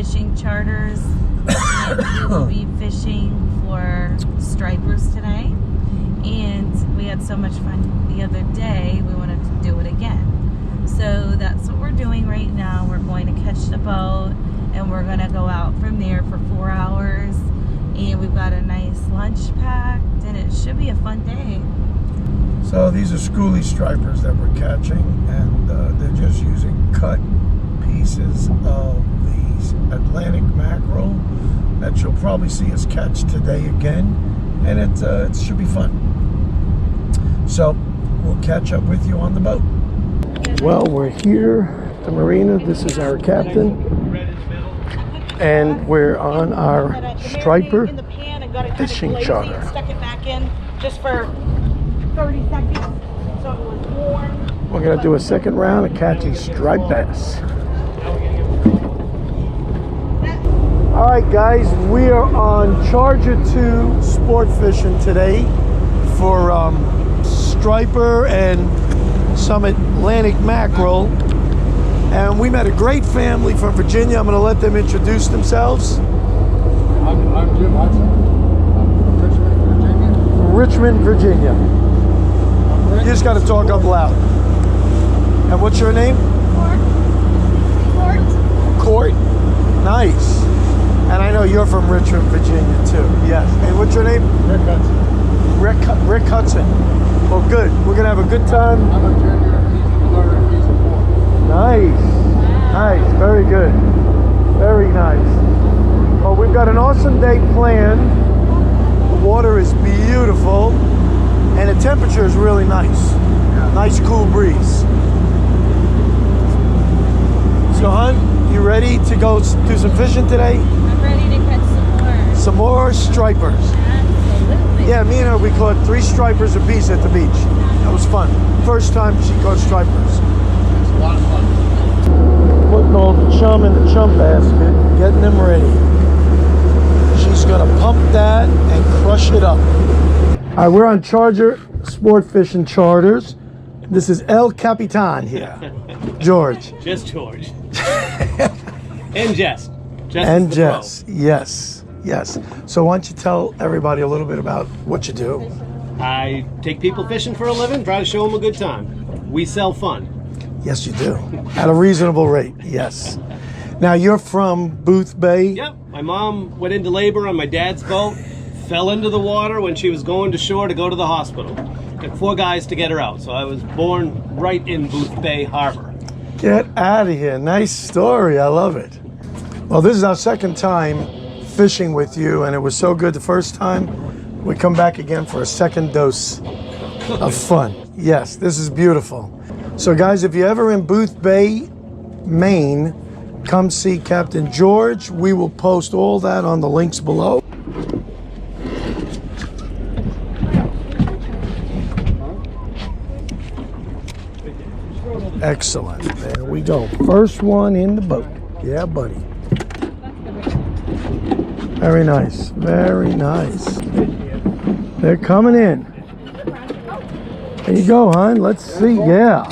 Fishing Charters. We will be fishing for stripers today, and we had so much fun the other day we wanted to do it again. So that's what we're doing right now. We're going to catch the boat and we're going to go out from there for 4 hours, and we've got a nice lunch packed, and it should be a fun day. So these are schoolie stripers that we're catching, and they're just using cut pieces of these Atlantic mackerel that you'll probably see us catch today again, and it should be fun. So we'll catch up with you on the boat. Well, we're here at the marina. This is our captain, and we're on our striper fishing charter. Stuck it back in just for 30 seconds, so it was warm. We're gonna do a second round of catching striped bass. All right, guys, we are on Charger 2 sport fishing today for striper and some Atlantic mackerel. And we met a great family from Virginia. I'm gonna let them introduce themselves. I'm Jim Hudson. I'm from Richmond, Virginia. You just gotta talk up loud. And what's your name? Court. Nice. And I know you're from Richmond, Virginia too. Yes. And what's your name? Rick Hudson. Rick Hudson. Well, good. We're gonna have a good time. I'm a junior. He's a learner. He's a four. Nice. Nice. Very good. Very nice. Well, we've got an awesome day planned. The water is beautiful, and the temperature is really nice. Nice cool breeze. So, hon, you ready to go do some fishing today? I'm ready to catch some more. Some more stripers. Absolutely. Yeah, me and her, we caught 3 stripers apiece at the beach. That was fun. First time she caught stripers. It's a lot of fun. Putting all the chum in the chum basket, getting them ready. She's gonna pump that and crush it up. All right, we're on Charger Sport Fishing Charters. This is El Capitan here. George. Just George. And Jess. And Jess. Yes. Yes. So why don't you tell everybody a little bit about what you do? I take people fishing for a living, try to show them a good time. We sell fun. Yes, you do. At a reasonable rate. Yes. Now you're from Boothbay. Yep. My mom went into labor on my dad's boat, fell into the water when she was going to shore to go to the hospital. Took 4 guys to get her out, so I was born right in Boothbay Harbor. Get out of here. Nice story. I love it. Well, this is our second time fishing with you, and it was so good the first time. We come back again for a second dose of fun. Yes, this is beautiful. So guys, if you're ever in Boothbay, Maine, come see Captain George. We will post all that on the links below. Excellent. There we go. First one in the boat. Yeah, buddy. Very nice. Very nice. They're coming in. There you go, hon. Let's see. Yeah.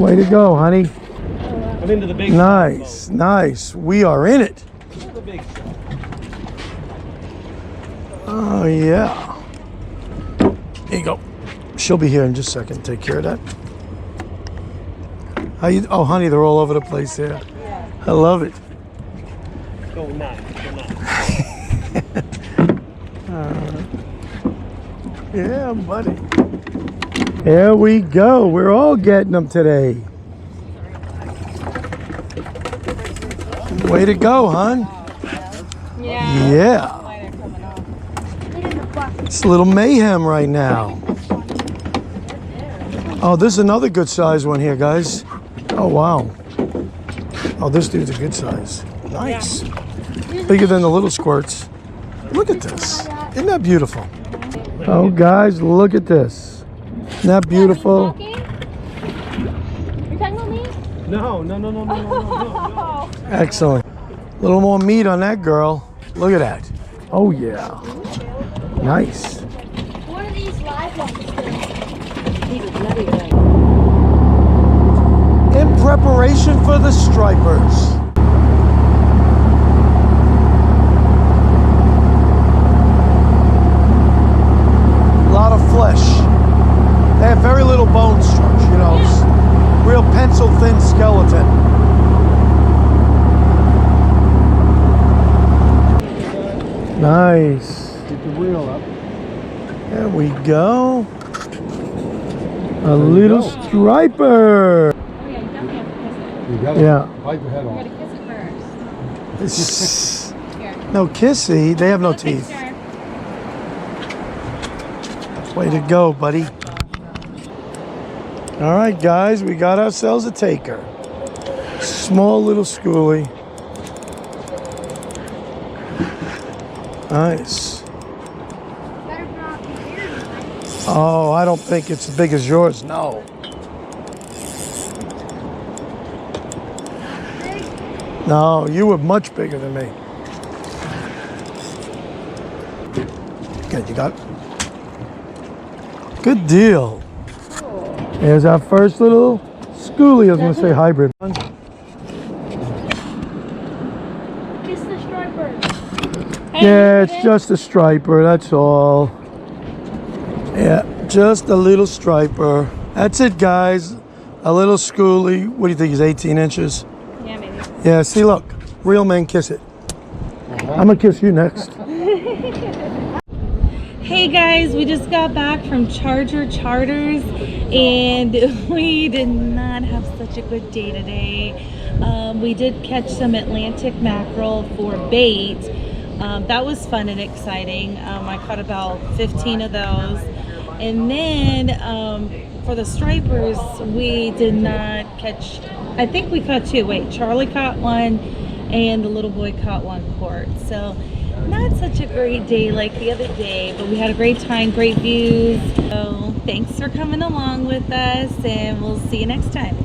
Way to go, honey. I'm into the big Nice. Nice. We are in it. The big stuff. Oh, yeah. There you go. She'll be here in just a second. Take care of that. How you? Oh, honey, they're all over the place here. I love it. Go nuts. Go nuts. Yeah, buddy. Here we go. We're all getting them today. Way to go, hon. Yeah. It's a little mayhem right now. Oh, this is another good size one here, guys. Oh, wow. Oh, this dude's a good size. Nice. Bigger than the little squirts. Look at this. Isn't that beautiful? Oh, guys, look at this. Isn't that beautiful? You're talking about me? No. Excellent. A little more meat on that girl. Look at that. Oh, yeah. Nice. What are these live ones? In preparation for the stripers. go. A little go. striper. Oh yeah, you definitely have to kiss it. You gotta Yeah. bite the head You off. gotta kiss it first. Here. No kissy. They have no Take a teeth. picture. Way to go, buddy. All right, guys, we got ourselves a taker. Small little schoolie. Nice. Oh, I don't think it's as big as yours. No. No, you were much bigger than me. Good, you got it. Good deal. There's our first little schoolie. I was going to say hybrid. Kiss the striper. Yeah, it's just a striper, that's all. Yeah, just a little striper. That's it, guys. A little schoolie. What do you think, he's 18 inches? Yeah, maybe. Yeah, see, look. Real men kiss it. I'm going to kiss you next. Hey guys, we just got back from Charger Charters and we did not have such a good day today. We did catch some Atlantic mackerel for bait. That was fun and exciting. I caught about 15 of those. And then for the stripers, we did not catch, I think we caught two. Wait, Charlie caught one and the little boy caught one quart. So not such a great day like the other day, but we had a great time, great views. So thanks for coming along with us, and we'll see you next time.